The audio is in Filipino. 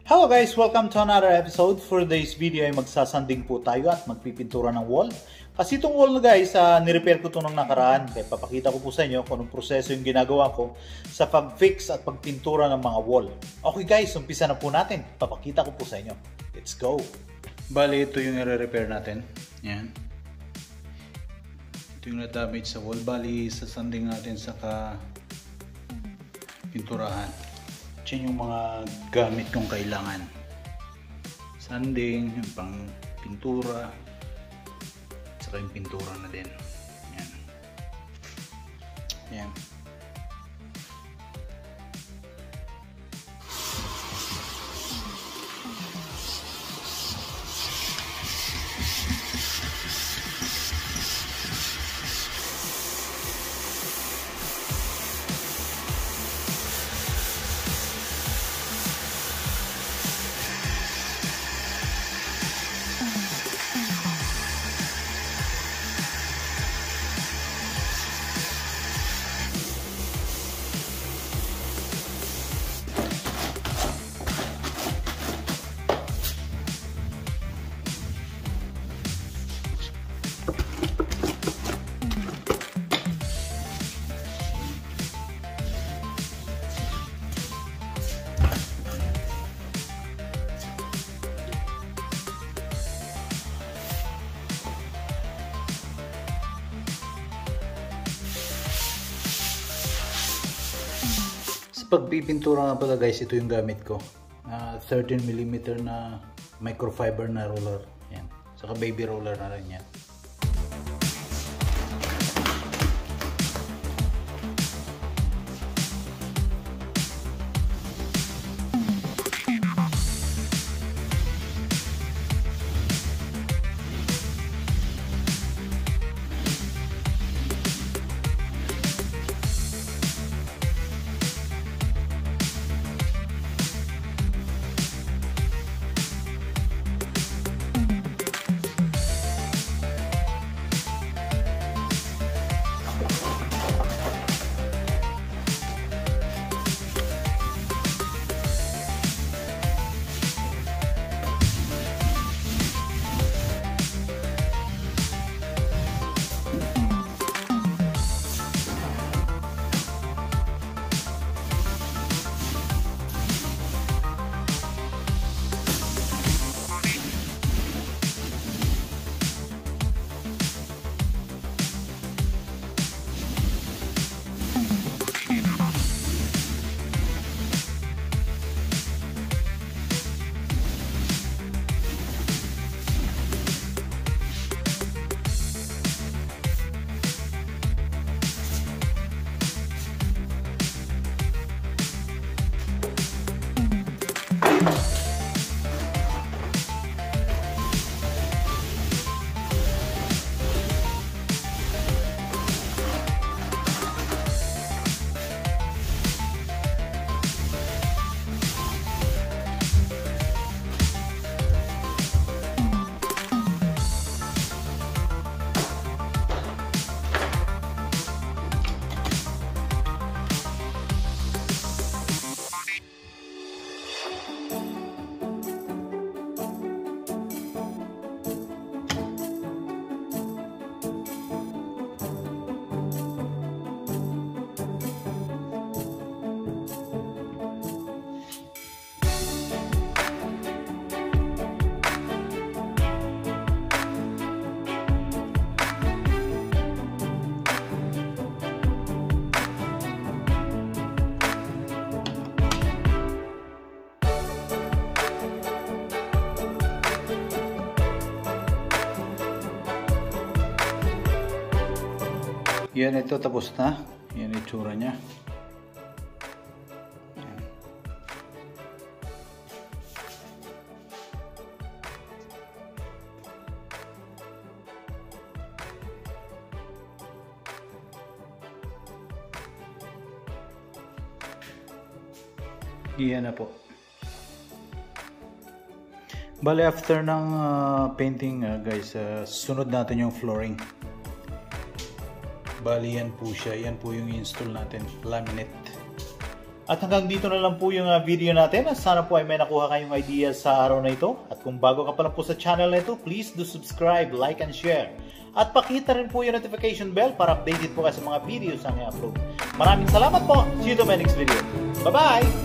Hello guys! Welcome to another episode. For today's video ay magsasanding po tayo at magpipintura ng wall. Kasi itong wall na guys, nirepair ko ito nung nakaraan. Kaya papakita ko po sa inyo kung anong proseso yung ginagawa ko sa pag-fix at pagpintura ng mga wall. Okay guys, umpisa na po natin. Papakita ko po sa inyo. Let's go! Bali, ito yung i-repair natin. Yan. Ito yung na-damage sa wall. Bali, sasanding natin sa pinturahan. Yan yung mga gamit kong kailangan. Sanding, yung pang pintura, saka yung pintura na din. Yan. Yan. Pagpipintura nga pala guys, ito yung gamit ko. 13mm na microfiber na roller. Yan. Saka baby roller na rin yan. Yan, ito tapos na. Yan itsura niya. Yan na po. Bale, after ng painting guys, sunod natin yung flooring. Bali, yan po siya. Yan po yung install natin. Laminate. At hanggang dito na lang po yung video natin. Sana po ay may nakuha kayong idea sa araw na ito. At kung bago ka pa lang po sa channel na ito, please do subscribe, like, and share. At pakita rin po yung notification bell para updated po kayo sa mga videos na i-upload. Maraming salamat po. See you to my next video. Bye-bye!